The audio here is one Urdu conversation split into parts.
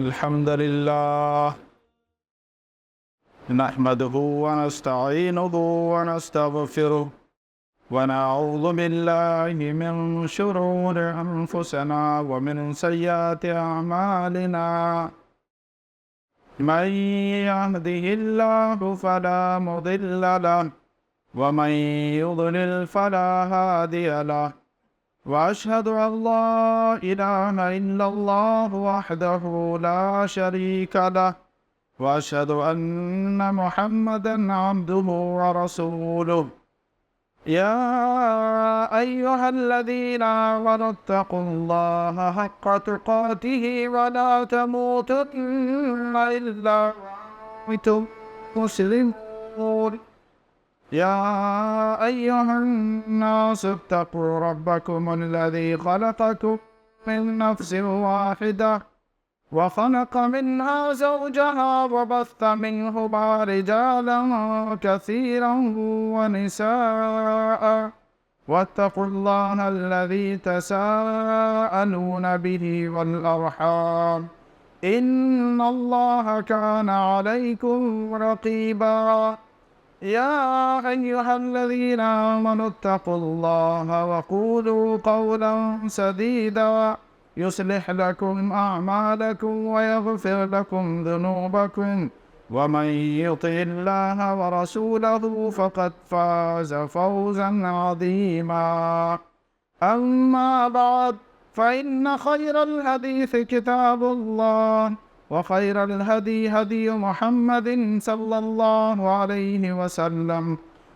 الحمد لله نحمده ونستعينه ونستغفره ونعوذ بالله من شرور أنفسنا ومن سيئات أعمالنا من يهده الله فلا مضل له ومن يضلل فلا هادي له وأشهد أن لا إله إلا الله وحده لا شريك له وأشهد أن محمدا عبده ورسوله يا أيها الذين آمنوا اتقوا الله حق تقاته ولا تموتن إلا وأنتم مسلمون يا أيها الناس اتقوا ربكم الذي خلقكم من نفس واحدة وخلق منها زوجها وبث منهما رجالا كثيرا ونساء واتقوا الله الذي تساءلون به والأرحام إن الله كان عليكم رقيبا يا أيها الذين آمنوا اتقوا الله وقولوا قولا سديدا يصلح لكم أعمالكم ويغفر لكم ذنوبكم ومن يطع الله ورسوله فقد فاز فوزا عظيما أما بعد فإن خير الحديث كتاب الله وخير الهدي هدي محمد صلى الله عليه وسلم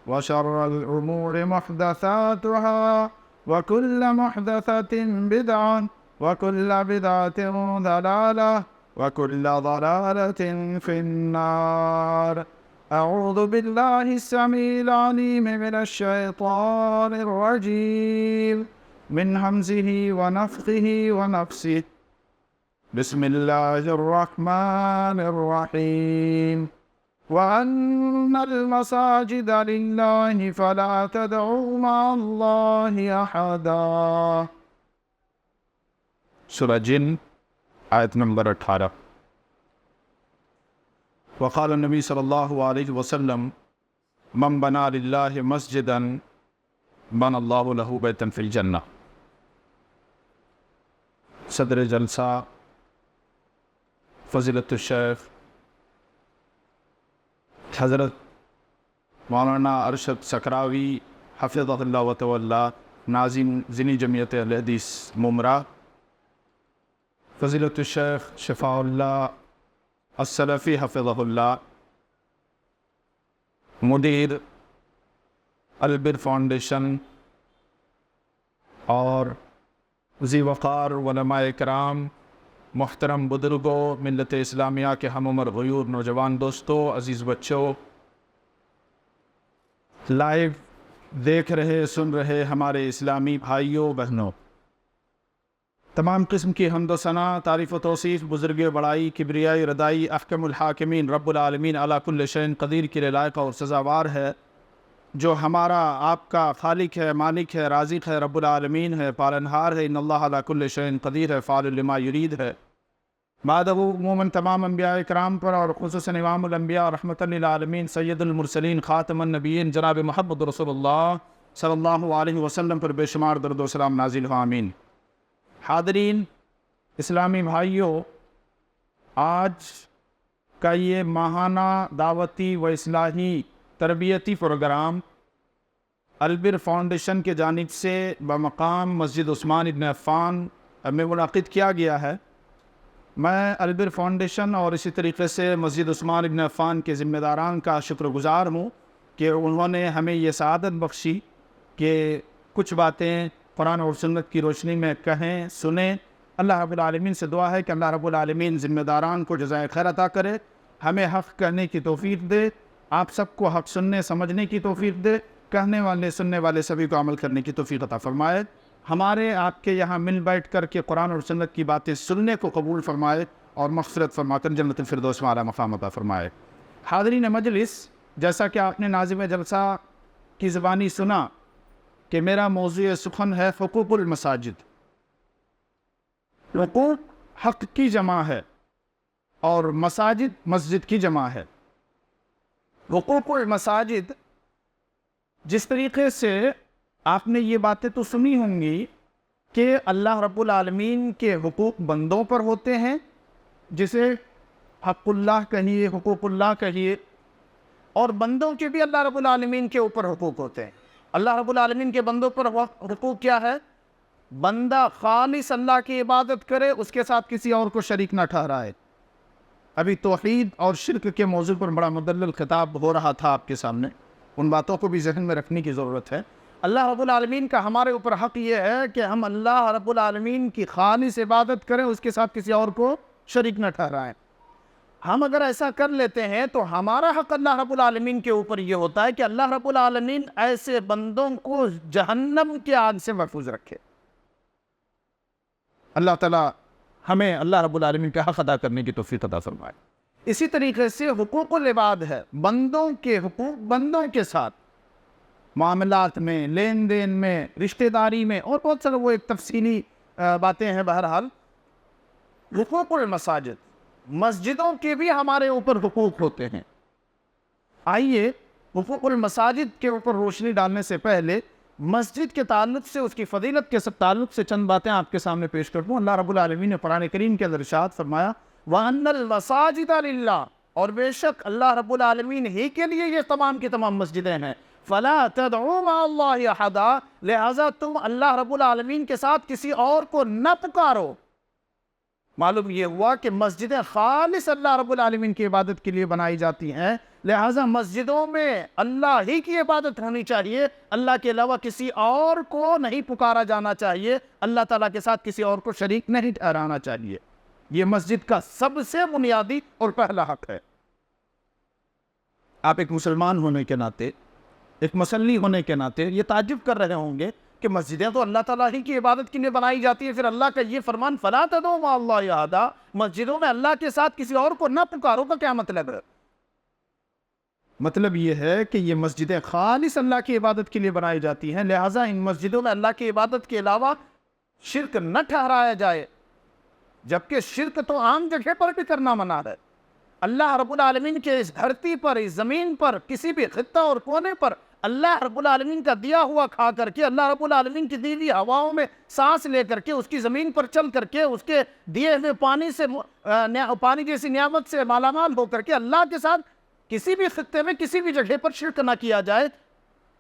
وشر الأمور محدثاتها وكل محدثة بدعة وكل بدعة ضلالة وكل ضلالة في النار أعوذ بالله السميع العليم من الشيطان الرجيم من همزه ونفخه ونفسه بسم الله الرحمن الرحيم وأن المساجد لله فلا تدعوا مع الله أحدا سورة جن آیت نمبر 18 وقال النبي صلى الله عليه وسلم من بنى لله مسجدا بنى الله له بيتا في الجنة صدر جلسہ فضیلت الشیخ حضرت مولانا ارشد سکراوی حفظہ اللہ وتولا ناظم ضلعی جمعیت اہل حدیث ممرہ، فضیلت الشیخ شفاء اللہ السلفی حفظہ اللہ، مدیر البر فاؤنڈیشن، اور ذی وقار علماء کرام، محترم بزرگوں، ملت اسلامیہ کے ہم عمر غیور نوجوان دوستوں، عزیز بچوں، لائیو دیکھ رہے سن رہے ہمارے اسلامی بھائیوں بہنوں، تمام قسم کی حمد و ثنا، تعریف و توصیف، بزرگ بڑائی، کبریائی ردائی، احکم الحاکمین رب العالمین علی کل شیء قدیر کے لیے لائق اور سزاوار ہے، جو ہمارا آپ کا خالق ہے، مالک ہے، رازق ہے، رب العالمین ہے، پالنہار ہے، ان اللہ علی کل شیء قدیر ہے، فاعل لما یرید ہے۔ بعد عموماً تمام انبیاء کرام پر اور خصوصاً امام الانبیاء رحمۃ للعالمین سید المرسلین خاتم النبیین جناب محمد رسول اللہ صلی اللہ علیہ وسلم پر بے شمار درود و سلام نازل ہو، آمین۔ حاضرین اسلامی بھائیوں، آج کا یہ ماہانہ دعوتی و اصلاحی تربیتی پروگرام البر فاؤنڈیشن کے جانب سے بمقام مسجد عثمان ابن عفان میں منعقد کیا گیا ہے۔ میں البر فاؤنڈیشن اور اسی طریقے سے مسجد عثمان ابن عفان کے ذمہ داران کا شکر گزار ہوں کہ انہوں نے ہمیں یہ سعادت بخشی کہ کچھ باتیں قرآن اور سنت کی روشنی میں کہیں، سنیں۔ اللہ رب العالمین سے دعا ہے کہ اللہ رب العالمین ذمہ داران کو جزائے خیر عطا کرے، ہمیں حق کہنے کی توفیق دے، آپ سب کو حق سننے سمجھنے کی توفیق دے، کہنے والے سننے والے سبھی کو عمل کرنے کی توفیق عطا فرمائے، ہمارے آپ کے یہاں مل بیٹھ کر کے قرآن اور سنت کی باتیں سننے کو قبول فرمائے اور مغفرت فرما کر جنت الفردوس میں اعلیٰ مقام عطا فرمائے۔ حاضرین مجلس، جیسا کہ آپ نے ناظم جلسہ کی زبانی سنا کہ میرا موضوع سخن ہے حقوق المساجد۔ حقوق حق کی جمع ہے، اور مساجد مسجد کی جمع ہے۔ حقوق المساجد، جس طریقے سے آپ نے یہ باتیں تو سنی ہوں گی کہ اللہ رب العالمین کے حقوق بندوں پر ہوتے ہیں، جسے حق اللہ کہیے، حقوق اللہ کہیے، اور بندوں کے بھی اللہ رب العالمین کے اوپر حقوق ہوتے ہیں۔ اللہ رب العالمین کے بندوں پر حقوق کیا ہے؟ بندہ خالص اللہ کی عبادت کرے، اس کے ساتھ کسی اور کو شریک نہ ٹھہرائے۔ ابھی توحید اور شرک کے موضوع پر بڑا مدلل خطاب ہو رہا تھا آپ کے سامنے، ان باتوں کو بھی ذہن میں رکھنے کی ضرورت ہے۔ اللہ رب العالمین کا ہمارے اوپر حق یہ ہے کہ ہم اللہ رب العالمین کی خالص عبادت کریں، اس کے ساتھ کسی اور کو شریک نہ ٹھہرائیں۔ ہم اگر ایسا کر لیتے ہیں تو ہمارا حق اللہ رب العالمین کے اوپر یہ ہوتا ہے کہ اللہ رب العالمین ایسے بندوں کو جہنم کی آگ سے محفوظ رکھے۔ اللہ تعالیٰ ہمیں اللہ رب العالمین کا حق ادا کرنے کی توفیق عطا فرمائے۔ اسی طریقے سے حقوق العباد ہے، بندوں کے حقوق بندوں کے ساتھ، معاملات میں، لین دین میں، رشتہ داری میں، اور بہت سارے وہ ایک تفصیلی باتیں ہیں۔ بہرحال حقوق المساجد، مسجدوں کے بھی ہمارے اوپر حقوق ہوتے ہیں۔ آئیے حقوق المساجد کے اوپر روشنی ڈالنے سے پہلے مسجد کے تعلق سے، اس کی فضیلت کے تعلق سے چند باتیں آپ کے سامنے پیش کر دوں۔ اللہ رب العالمین نے قرآن کریم کے اندر ارشاد فرمایا وَأَنَّ الْمَسَاجِدَ لِلَّهِ، اور بے شک اللہ رب العالمین ہی کے لیے یہ تمام کی تمام مسجدیں ہیں۔ فَلَا تَدْعُوا مَعَ اللَّهِ أَحَدًا، لہذا تم اللہ رب العالمین کے ساتھ کسی اور کو نہ پکارو۔ معلوم یہ ہوا کہ مسجدیں خالص اللہ رب العالمین کی عبادت کے لیے بنائی جاتی ہیں، لہٰذا مسجدوں میں اللہ ہی کی عبادت ہونی چاہیے، اللہ کے علاوہ کسی اور کو نہیں پکارا جانا چاہیے، اللہ تعالیٰ کے ساتھ کسی اور کو شریک نہیں ٹھہرانا چاہیے۔ یہ مسجد کا سب سے بنیادی اور پہلا حق ہے۔ آپ ایک مسلمان ہونے کے ناطے، ایک مسلی ہونے کے ناطے یہ تعجب کر رہے ہوں گے کہ مسجدیں تو اللہ تعالیٰ ہی کی عبادت کے لیے بنائی جاتی ہیں، پھر اللہ کا یہ فرمان فَلَا تَدْعُوا مَعَ اللَّهِ أَحَدًا، مسجدوں میں اللہ کے ساتھ کسی اور کو نہ پکارو کا کیا مطلب ہے؟ مطلب یہ ہے کہ یہ مسجدیں خالص اللہ کی عبادت کے لیے بنائی جاتی ہیں، لہٰذا ان مسجدوں میں اللہ کی عبادت کے علاوہ شرک نہ ٹھہرایا جائے، جبکہ شرک تو عام جگہ پر بھی کرنا منع ہے۔ اللہ رب العالمین کے اس دھرتی پر، اس زمین پر، کسی بھی خطہ اور کونے پر اللہ رب العالمین کا دیا ہوا کھا کر کے، اللہ رب العالمین کی دی ہوئی ہواؤں میں سانس لے کر کے، اس کی زمین پر چل کر کے، اس کے دیے ہوئے پانی جیسی نعمت سے مالا مال ہو کر کے اللہ کے ساتھ کسی بھی خطے میں، کسی بھی جگہ پر شرک نہ کیا جائے۔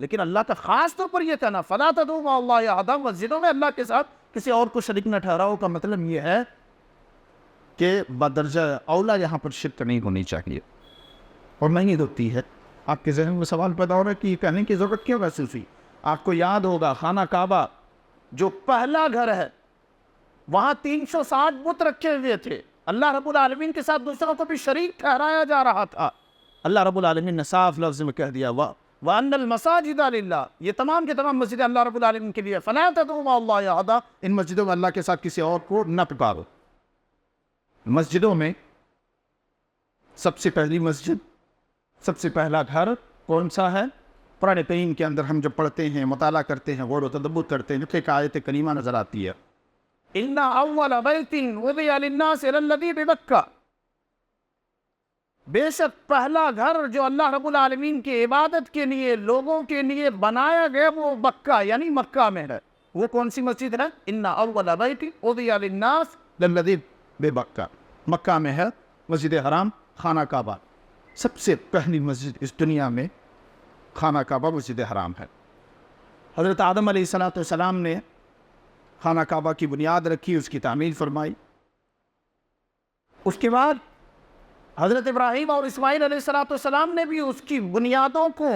لیکن اللہ کا خاص طور پر یہ کہنا فَلَا تَدْعُوا مَعَ اللَّهِ أَحَدًا، مسجدوں میں اللہ کے ساتھ کسی اور کو شریک نہ ٹھہراؤ کا مطلب یہ ہے کہ بدرجہ اولا یہاں پر شرک نہیں ہونی چاہیے، اور نہیں ہوتی ہے۔ آپ کے ذہن میں سوال پیدا ہو رہا ہے کہ یہ کہنے کی ضرورت کیوں محسوس ہوئی؟ آپ کو یاد ہوگا خانہ کعبہ جو پہلا گھر ہے، وہاں 360 بت رکھے ہوئے تھے، اللہ رب العالمین کے ساتھ دوسروں کو بھی شریک ٹھہرایا جا رہا تھا۔ اللہ رب العالمین نے صاف لفظ میں کہہ دیا وَأَنَّ الْمَسَاجِدَ لِلَّهِ، یہ تمام کے تمام مسجدیں اللہ رب العالمین کے لیے، فَلَا تَدْعُوا مَعَ اللَّهِ أَحَدًا، ان مسجدوں میں اللہ کے ساتھ کسی اور کو نہ پکارو۔ مسجدوں میں سب سے پہلی مسجد، سب سے پہلا گھر کون سا ہے؟ قرآن کریم کے اندر ہم جب پڑھتے ہیں، مطالعہ کرتے ہیں، غور و تدبر کرتے ہیں، ایک آیت کریمہ نظر آتی ہے إِنَّ أَوَّلَ بَيْتٍ وُضِعَ لِلنَّاسِ لَلَّذِي بِبَكَّةَ، بے شک پہلا گھر جو اللہ رب العالمین کی عبادت کے لیے لوگوں کے لیے بنایا گیا وہ بکہ یعنی مکہ میں ہے۔ وہ کون سی مسجد ہے؟ إِنَّ أَوَّلَ بَيْتٍ وُضِعَ لِلنَّاسِ لَلَّذِي بِبَكَّةَ، مکہ میں ہے مسجد حرام، خانہ کعبہ۔ سب سے پہلی مسجد اس دنیا میں خانہ کعبہ مسجد حرام ہے۔ حضرت آدم علیہ السلام نے خانہ کعبہ کی بنیاد رکھی، اس کی تعمیر فرمائی۔ اس کے بعد حضرت ابراہیم اور اسماعیل علیہ السلام نے بھی اس کی بنیادوں کو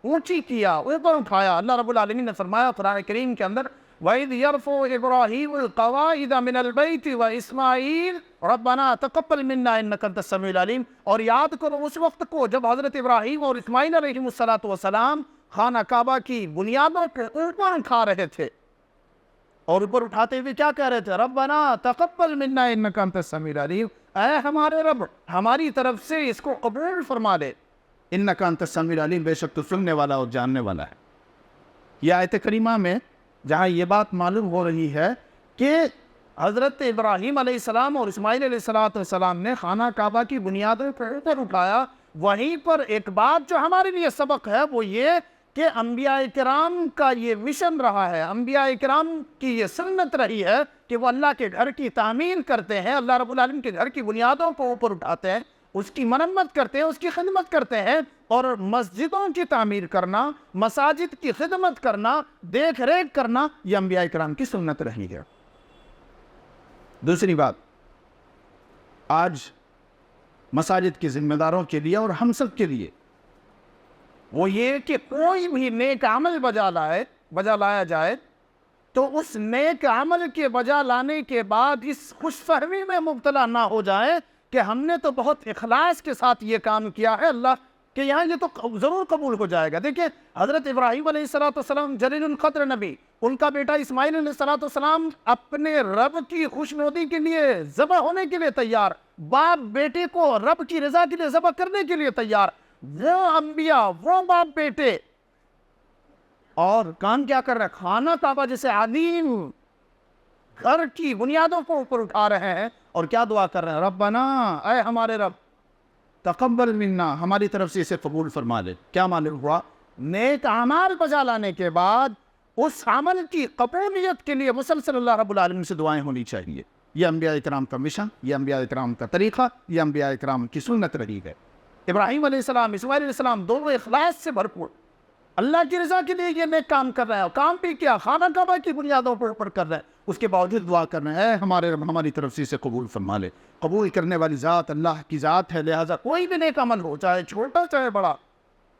اونچی کیا، اوپر اٹھایا۔ اللہ رب العالمین نے فرمایا قرآن کریم کے اندر وَإِذْ يَرْفَعُ إِبْرَاهِيمُ الْقَوَاعِدَ مِنَ الْبَيْتِ وَإِسْمَاعِيلُ رَبَّنَا تَقَبَّلْ مِنَّا إِنَّكَ أَنْتَ السَّمِيعُ الْعَلِيمُ، اور یاد کرو اس وقت کو جب حضرت ابراہیم اور اسماعیل علیہ السلام خانہ کعبہ کی بنیادوں کے اوپر اٹھا رہے تھے، اور اوپر اٹھاتے ہوئے کیا کہہ رہے تھے؟ رَبَّنَا تَقَبَّلْ مِنَّا إِنَّكَ أَنْتَ السَّمِيعُ الْعَلِيمُ، اے ہمارے رب ہماری طرف سے اس کو قبول فرما لے۔ إِنَّكَ أَنْتَ السَّمِيعُ الْعَلِيمُ، بے شک تو سننے والا اور جاننے والا ہے۔ یہ آیت کریمہ میں جہاں یہ بات معلوم ہو رہی ہے کہ حضرت ابراہیم علیہ السلام اور اسماعیل علیہ السلام نے خانہ کعبہ کی بنیادوں پر اٹھایا. وہیں پر ایک بات جو ہمارے لیے سبق ہے وہ یہ کہ انبیاء کرام کا یہ مشن رہا ہے، انبیاء کرام کی یہ سنت رہی ہے کہ وہ اللہ کے گھر کی تعمیر کرتے ہیں، اللہ رب العالمین کے گھر کی بنیادوں کو اوپر اٹھاتے ہیں، اس کی مرمت کرتے ہیں، اس کی خدمت کرتے ہیں. اور مسجدوں کی تعمیر کرنا، مساجد کی خدمت کرنا، دیکھ ریکھ کرنا، یہ انبیاء کرام کی سنت رہی ہے. دوسری بات، آج مساجد کے ذمہ داروں کے لیے اور ہم سب کے لیے وہ یہ کہ کوئی بھی نیک عمل بجا لایا جائے تو اس نیک عمل کے بجا لانے کے بعد اس خوش فہمی میں مبتلا نہ ہو جائے کہ ہم نے تو بہت اخلاص کے ساتھ یہ کام کیا ہے، اللہ کہ یہاں یہ تو ضرور قبول ہو جائے گا. دیکھیں حضرت ابراہیم علیہ السلام جلیل القدر نبی، ان کا بیٹا اسماعیل علیہ السلام اپنے رب کی خوشنودی کے لیے ذبح ہونے کے لیے تیار، باپ بیٹے کو رب کی رضا کے لیے ذبح کرنے کے لیے تیار. وہ انبیاء، وہ باپ بیٹے، اور کام کیا کر رہے ہیں؟ خانہ کعبہ جیسے عظیم گھر کی بنیادوں کو اوپر اٹھا رہے ہیں اور کیا دعا کر رہے ہیں؟ ربنا، اے ہمارے رب، تقبل منا، ہماری طرف سے اسے قبول فرما لے. کیا معلوم ہوا؟ نیک اعمال بجا لانے کے بعد اس عمل کی قبولیت کے لیے مسلسل اللہ رب العالمین سے دعائیں ہونی چاہیے. یہ انبیاء کرام کا مشن، یہ انبیاء کرام کا طریقہ، یہ انبیاء کرام کی سنت رہی ہے. ابراہیم علیہ السلام، اسماعیل علیہ السلام دونوں اخلاص سے بھرپور اللہ کی رضا کے لیے یہ نیک کام کر رہے ہیں، اور کام بھی کیا؟ خانہ کعبہ کی بنیادوں پر اوپر کر رہے ہیں. اس کے باوجود دعا کر رہے ہیں ہمارے رب ہماری طرف سے اسے قبول فرما لے. قبول کرنے والی ذات اللہ کی ذات ہے، لہٰذا کوئی بھی نیک عمل ہو، چاہے چھوٹا چاہے بڑا،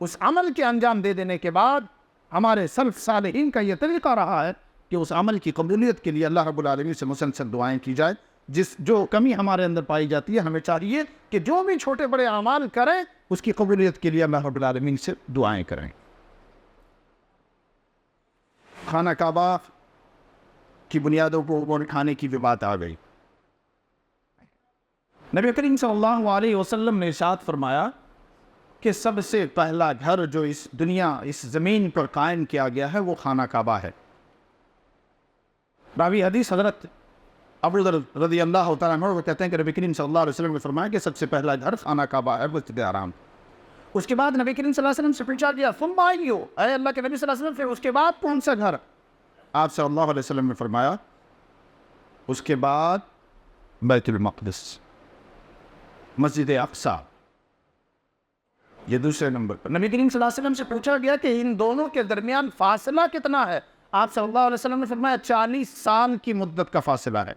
اس عمل کے انجام دے دینے کے بعد ہمارے سلف صالحین کا یہ طریقہ رہا ہے کہ اس عمل کی قبولیت کے لیے اللہ رب العالمین سے مسلسل دعائیں کی جائے. جو کمی ہمارے اندر پائی جاتی ہے، ہمیں چاہیے کہ جو بھی چھوٹے بڑے اعمال کریں اس کی قبولیت کے لیے اللہ رب العالمین سے دعائیں کریں. خانہ کعبہ کی بنیادوں کو اوپر اٹھانے کی بھی بات آ گئی. نبی کریم صلی اللہ علیہ وسلم نے ارشاد فرمایا کہ سب سے پہلا گھر جو اس دنیا، اس زمین پر قائم کیا گیا ہے وہ خانہ کعبہ ہے. راوی حدیث حضرت ابو ذر رضی اللہ تعالیٰ عنہ وہ کہتے ہیں کہ نبی کریم صلی اللہ علیہ وسلم نے فرمایا کہ سب سے پہلا گھر خانہ کعبہ ہے، مسجد حرام. اس کے بعد نبی کریم صلی اللہ علیہ وسلم سے پوچھا گیا ثم ایو، اے اللہ کے نبی صلی اللہ علیہ وسلم، پھر اس کے بعد کون سا گھر؟ آپ صلی اللہ علیہ وسلم نے فرمایا اس کے بعد بیت المقدس، مسجد اقصی، یہ دوسرے نمبر پر. نبی کریم صلی اللہ علیہ وسلم سے پوچھا گیا کہ ان دونوں کے درمیان فاصلہ کتنا ہے؟ آپ صلی اللہ علیہ وسلم نے فرمایا 40 سال کی مدت کا فاصلہ ہے.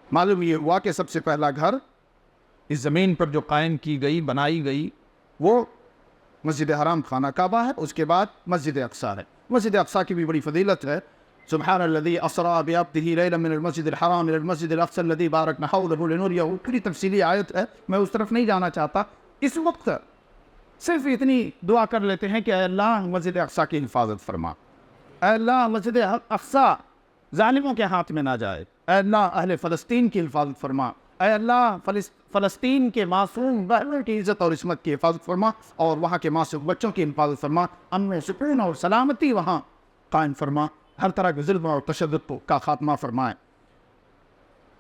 معلوم یہ ہوا کہ سب سے پہلا گھر اس زمین پر جو قائم کی گئی، بنائی گئی، وہ مسجد حرام خانہ کعبہ ہے. اس کے بعد مسجد اقصی ہے. مسجد اقصی کی بھی بڑی فضیلت ہے. سبحان الذی اسریٰ بعبدہ لیلا من المسجد الحرام الى المسجد الاقصی الذی بارکنا حولہ لنریہ. پوری تفصیلی آیت ہے، میں اس طرف نہیں جانا چاہتا. اس وقت صرف اتنی دعا کر لیتے ہیں کہ اے اللہ مسجد اقصی کی حفاظت فرما، اے اللہ مسجد اقصی ظالموں کے ہاتھ میں نہ جائے، اے اللہ اہل فلسطین کی حفاظت فرما، اے اللہ فلسطین کے معصوم بہنوں کی عزت اور عصمت کی حفاظت فرما، اور وہاں کے معصوم بچوں کی حفاظت فرما، امن سکون اور سلامتی وہاں قائم فرما، ہر طرح کے ظلم اور تشدد کا خاتمہ فرمائے،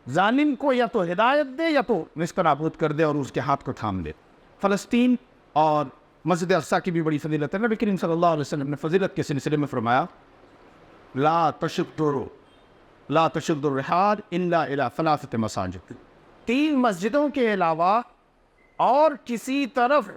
ظالم کو یا تو ہدایت دے یا تو نصف نابود کر دے اور اس کے ہاتھ کو تھام دے. فلسطین اور مسجد اقصی کی بھی بڑی فضیلت ہے. نبی کریم صلی اللہ علیہ وسلم نے فضیلت کے سلسلے میں فرمایا لا تشد الرحال الا الى ثلاثة مساجد. 3 مسجدوں کے علاوہ اور کسی طرف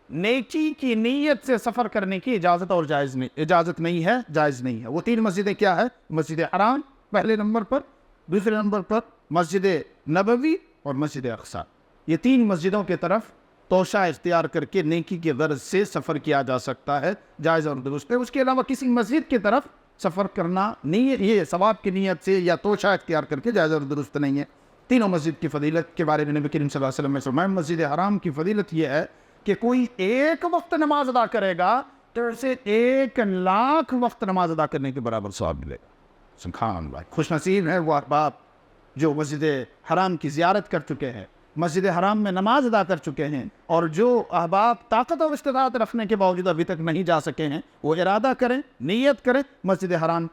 نیکی کی نیت سے سفر کرنے کی اجازت نہیں ہے، جائز نہیں ہے. وہ 3 مسجدیں کیا ہے؟ مسجد حرام پہلے نمبر پر، دوسرے نمبر پر مسجد نبوی اور مسجد اقصی. یہ 3 مسجدوں کے طرف توشہ اختیار کر کے نیکی کے غرض سے سفر کیا جا سکتا ہے، جائز اور درست ہے. اس کے علاوہ کسی مسجد کی طرف سفر کرنا نہیں، یہ ثواب کی نیت سے یا توشہ اختیار کر کے جائز اور درست نہیں ہے. تینوں مسجد کی فضیلت کے بارے میں نبی کریم صلی اللہ علیہ وسلم نے فرمایا مسجد حرام کی فضیلت یہ ہے کہ کوئی ایک وقت نماز ادا کرے گا تو اسے 1,00,000 وقت نماز ادا کرنے کے برابر ثواب ملے گا. سبحان اللہ. خوش نصیب ہے وہ احباب جو مسجد حرام کی زیارت کر چکے ہیں، مسجد حرام میں نماز ادا کر چکے ہیں، اور جو احباب طاقت اور استطاعت رکھنے کے باوجود ابھی تک نہیں جا سکے ہیں وہ ارادہ کریں، نیت کریں مسجد حرام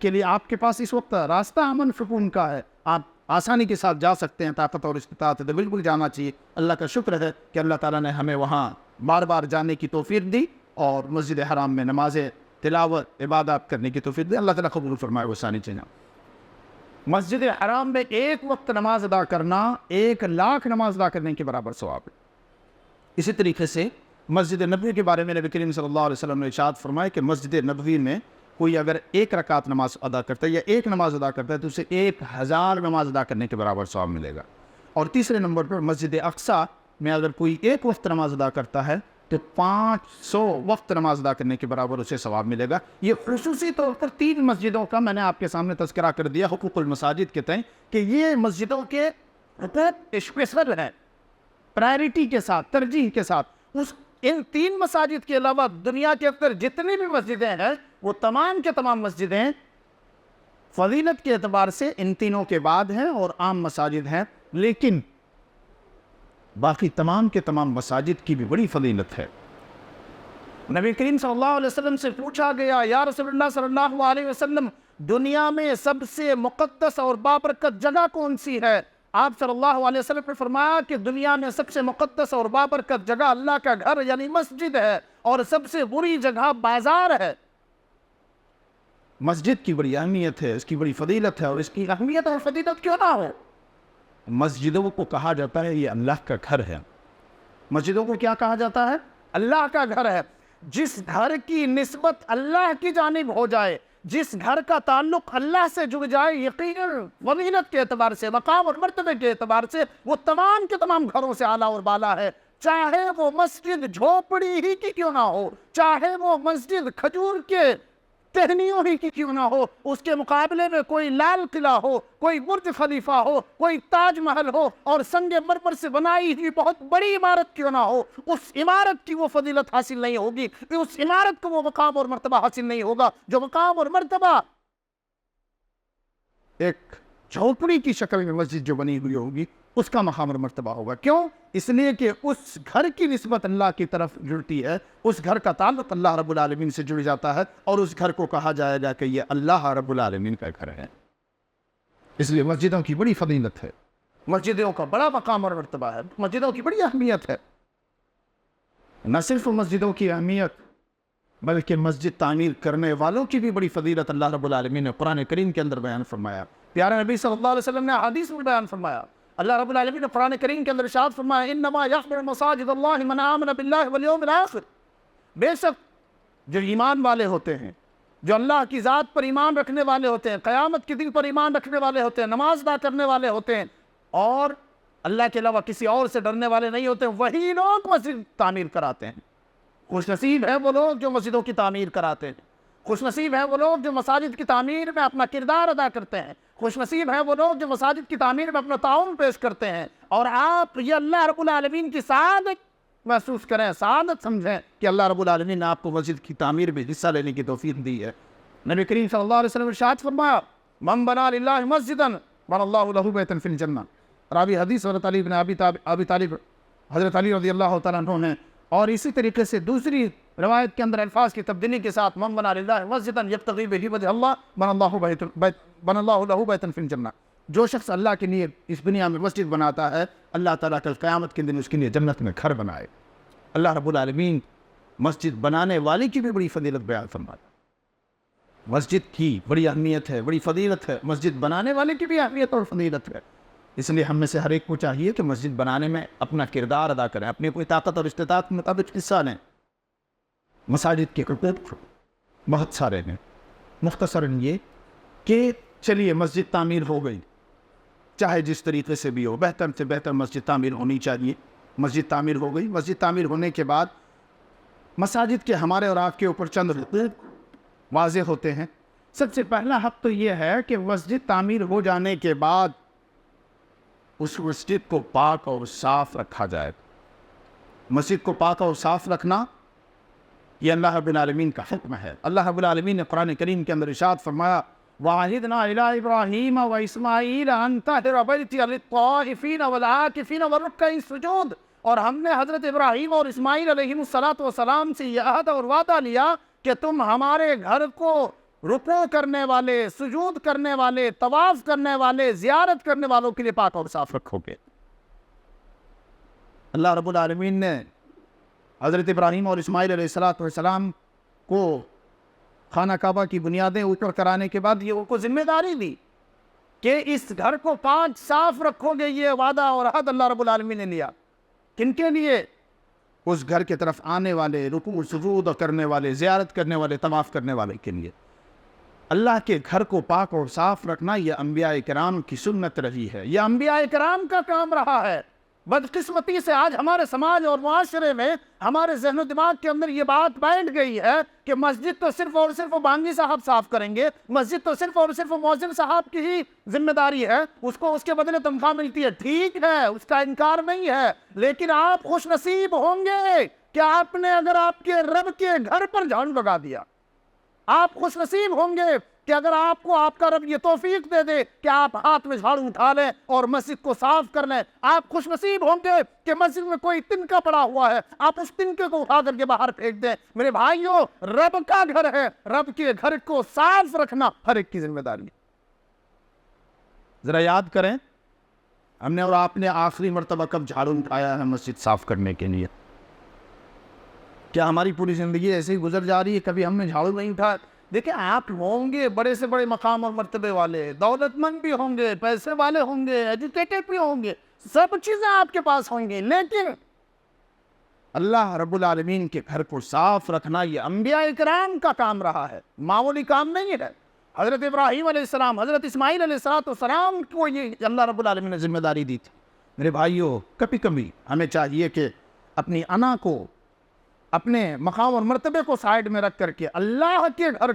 کے لیے آپ کے پاس اس وقت راستہ امن سکون کا ہے، آپ آسانی کے ساتھ جا سکتے ہیں، طاقت اور استطاعت ہے تو بالکل جانا چاہیے۔ اللہ کا شکر ہے کہ اللہ تعالیٰ نے ہمیں وہاں بار بار جانے کی توفیق دی اور مسجد حرام میں نماز تلاوت عبادات کرنے کی توفیق دی۔ اللہ تعالیٰ قبول فرمائے وہ ثانی چیزیں۔ مسجد حرام میں ایک وقت نماز ادا کرنا 1,00,000 نماز ادا کرنے کے برابر ثواب ہے۔ اسی طریقے سے مسجد نبوی کے بارے میں نبی کریم صلی اللہ علیہ وسلم نے ارشاد فرمایا کہ مسجد نبوی میں کوئی اگر 1 رکعت نماز ادا کرتا ہے یا 1 نماز ادا کرتا ہے تو اسے 1,000 نماز ادا کرنے کے برابر ثواب ملے گا۔ اور تیسرے نمبر پر مسجد اقصیٰ میں اگر کوئی 1 وقت نماز ادا کرتا ہے تو 500 وقت نماز ادا کرنے کے برابر اسے ثواب ملے گا۔ یہ خصوصی طور پر 3 مسجدوں کا میں نے آپ کے سامنے تذکرہ کر دیا حقوق المساجد کے تئیں کہ یہ مسجدوں کے اسپیشل ہیں، پرائرٹی کے ساتھ، ترجیح کے ساتھ۔ ان 3 مساجد کے علاوہ دنیا کے اندر جتنی بھی مسجدیں ہیں وہ تمام کے تمام مسجدیں فضیلت کے اعتبار سے ان تینوں کے بعد ہیں اور عام مساجد ہیں، لیکن باقی تمام کے تمام مساجد کی بھی بڑی فضیلت ہے۔ نبی کریم صلی اللہ علیہ وسلم سے پوچھا گیا، یا رسول اللہ صلی اللہ علیہ وسلم دنیا میں سب سے مقدس اور بابرکت جگہ کون سی ہے؟ آپ صلی اللہ علیہ وسلم نے فرمایا کہ دنیا میں سب سے مقدس اور بابرکت جگہ اللہ کا گھر یعنی مسجد ہے، اور سب سے بری جگہ بازار ہے۔ مسجد کی بڑی اہمیت ہے، اس کی بڑی فضیلت ہے، اور اس کی اہمیت اور فضیلت کیوں نہ ہو؟ مسجدوں کو کہا جاتا ہے یہ اللہ کا گھر ہے۔ مسجدوں کو کیا کہا جاتا ہے؟ اللہ کا گھر ہے۔ جس گھر کی نسبت اللہ کی جانب ہو جائے، جس گھر کا تعلق اللہ سے جڑ جائے، یقیناً فضیلت کے اعتبار سے، مقام اور مرتبے کے اعتبار سے وہ تمام کے تمام گھروں سے اعلیٰ اور بالا ہے، چاہے وہ مسجد جھوپڑی ہی کی کیوں نہ ہو، چاہے وہ مسجد کھجور کے ٹہنیوں ہی کی کیوں نہ ہو، اس کے مقابلے میں کوئی لال قلعہ ہو، کوئی برج خلیفہ ہو، کوئی تاج محل ہو، اور سنگ مرمر سے بنائی ہوئی بہت بڑی عمارت کیوں نہ ہو، اس عمارت کی وہ فضیلت حاصل نہیں ہوگی، اس عمارت کو وہ مقام اور مرتبہ حاصل نہیں ہوگا جو مقام اور مرتبہ ایک جھوپڑی کی شکل میں مسجد جو بنی ہوئی ہوگی اس کا مقام اور مرتبہ ہوگا۔ کیوں؟ اس لیے کہ اس گھر کی نسبت اللہ کی طرف جڑتی ہے، اس گھر کا تعلق اللہ رب العالمین سے جڑ جاتا ہے، اور اس گھر کو کہا جائے گا کہ یہ اللہ رب العالمین کا گھر ہے۔ اس لیے مسجدوں کی بڑی فضیلت ہے، مسجدوں کا بڑا مقام اور مرتبہ ہے، مسجدوں کی بڑی اہمیت ہے۔ نہ صرف مسجدوں کی اہمیت بلکہ مسجد تعمیر کرنے والوں کی بھی بڑی فضیلت اللہ رب العالمین نے قرآن کریم کے اندر بیان فرمایا۔ پیارے نبی صلی اللہ علیہ وسلم نے حدیث میں بیان فرمایا، اللہ رب العالمین نے قرآن کریم کے اندر ارشاد فرمایا، انما یعمر مساجد اللہ من آمن باللہ والیوم الآخر، بے شک جو ایمان والے ہوتے ہیں، جو اللہ کی ذات پر ایمان رکھنے والے ہوتے ہیں، قیامت کے دن پر ایمان رکھنے والے ہوتے ہیں، نماز ادا کرنے والے ہوتے ہیں، اور اللہ کے علاوہ کسی اور سے ڈرنے والے نہیں ہوتے، وہی لوگ مسجد تعمیر کراتے ہیں۔ خوش نصیب ہے وہ لوگ جو مسجدوں کی تعمیر کراتے ہیں، خوش نصیب ہے وہ لوگ جو مساجد کی تعمیر میں اپنا کردار ادا کرتے ہیں، خوش نصیب ہے وہ لوگ جو مساجد کی تعمیر میں اپنا تعاون پیش کرتے ہیں۔ اور آپ یہ اللہ رب العالمین کی سعادت محسوس کریں، سعادت سمجھیں کہ اللہ رب العالمین نے آپ کو مسجد کی تعمیر میں حصہ لینے کی توفیق دی ہے۔ نبی کریم صلی اللہ علیہ وسلم نے ارشاد فرمایا، من بنا للہ مسجدا بنى اللہ لہ بیتا فی الجنہ۔ راوی حدیث حضرت علی بن ابی طالب حضرت علی رضی اللہ تعالیٰ عنہ ہیں، اور اسی طریقے سے دوسری روایت کے اندر الفاظ کی تبدیلی کے ساتھ من بنا للہ مسجدا یبتغی بہ وجہ اللہ بنى اللہ لہ بیتا فی الجنہ۔ جو شخص اللہ کے لیے اس دنیا میں مسجد بناتا ہے، اللہ تعالیٰ کل قیامت کے دن اس کے لیے جنت میں گھر بنائے۔ اللہ رب العالمین مسجد بنانے والے کی بھی بڑی فضیلت بیان فرماتا ہے۔ مسجد کی بڑی اہمیت ہے، بڑی فضیلت ہے، مسجد بنانے والے کی بھی اہمیت اور فضیلت ہے۔ اس لیے ہم میں سے ہر ایک کو چاہیے کہ مسجد بنانے میں اپنا کردار ادا کریں، اپنی کوئی طاقت اور استطاعت کے مطابق حصہ لیں۔ مساجد کے بہت سارے ہیں، مختصراً یہ کہ چلیے مسجد تعمیر ہو گئی، چاہے جس طریقے سے بھی ہو، بہتر سے بہتر مسجد تعمیر ہونی چاہیے۔ مسجد تعمیر ہو گئی، مسجد تعمیر ہونے کے بعد مساجد کے ہمارے اور آپ کے اوپر چند حقوق واضح ہوتے ہیں۔ سب سے پہلا حق تو یہ ہے کہ مسجد تعمیر ہو جانے کے بعد اس مسجد کو پاک اور صاف رکھا جائے۔ مسجد کو پاک اور صاف رکھنا یہ اللہ رب العالمین کا حکم ہے۔ اللہ رب العالمین نے قرآن کریم کے اندر ارشاد فرمایا، وَعَهِدْنَا إِلَىٰ إِبْرَاهِيمَ وَإِسْمَاعِيلَ أَن طَهِّرَ بَيْتِيَ لِلطَّائِفِينَ وَالْعَاكِفِينَ وَالرُّكَّعِ السُّجُودِ، اور ہم نے حضرت ابراہیم اور اسماعیل علیہ السلام سے یہ عہد اور وعدہ لیا کہ تم ہمارے گھر کو رکوع کرنے والے، سجود کرنے والے، طواف کرنے والے، زیارت کرنے والوں کے لیے پاک اور صاف رکھو گے۔ اللہ رب العالمین نے حضرت ابراہیم اور اسماعیل علیہ السلام کو خانہ کعبہ کی بنیادیں اوپر کرانے کے بعد یہ ان کو ذمہ داری دی کہ اس گھر کو پاک صاف رکھو گے۔ یہ وعدہ اور عہد اللہ رب العالمین نے لیا کن کے لیے؟ اس گھر کی طرف آنے والے، رکوع سجود کرنے والے، زیارت کرنے والے، طواف کرنے والے کے لیے۔ اللہ کے گھر کو پاک اور صاف رکھنا یہ انبیاء کرام کی سنت رہی ہے، یہ انبیاء کرام کا کام رہا ہے۔ بدقسمتی سے آج ہمارے سماج اور معاشرے میں ہمارے ذہن و دماغ کے اندر یہ بات بیٹھ گئی ہے کہ مسجد تو صرف اور صرف بانگی صاحب صاف کریں گے، مسجد تو صرف اور صرف مؤذن صاحب کی ہی ذمہ داری ہے، اس کو اس کے بدلے تنخواہ ملتی ہے۔ ٹھیک ہے، اس کا انکار نہیں ہے، لیکن آپ خوش نصیب ہوں گے کہ آپ نے اگر آپ کے رب کے گھر پر جھاڑو لگا دیا۔ آپ خوش نصیب ہوں گے کہ اگر آپ کو آپ کا رب یہ توفیق دے دے کہ آپ ہاتھ میں جھاڑو اٹھا لیں اور مسجد کو صاف کر لیں۔ آپ خوش نصیب ہوں گے کہ مسجد میں کوئی تنکا پڑا ہوا ہے، آپ اس تنکے کو اٹھا کر کے باہر پھینک دیں۔ میرے بھائیوں، رب کا گھر ہے، رب کے گھر کو صاف رکھنا ہر ایک کی ذمہ داری ہے۔ ذرا یاد کریں، ہم نے اور آپ نے آخری مرتبہ کب جھاڑو اٹھایا ہے مسجد صاف کرنے کے لیے؟ کیا ہماری پوری زندگی ایسے ہی گزر جا رہی ہے، کبھی ہم نے جھاڑو نہیں اٹھایا؟ دیکھیں، آپ ہوں گے بڑے سے بڑے مقام اور مرتبے والے، دولت مند بھی ہوں گے، پیسے والے ہوں گے، ایجوکیٹڈ بھی ہوں گے، سب چیزیں آپ کے پاس ہوں گی، لیکن اللہ رب العالمین کے گھر کو صاف رکھنا یہ انبیاء کرام کا کام رہا ہے، معمولی کام نہیں ہے۔ حضرت ابراہیم علیہ السلام، حضرت اسماعیل علیہ السلام کو یہ اللہ رب العالمین نے ذمہ داری دی تھی۔ میرے بھائیوں، کبھی کبھی ہمیں چاہیے کہ اپنی انا کو، اپنے مقام اور مرتبے کو سائیڈ میں رکھ کر کے اللہ کے گھر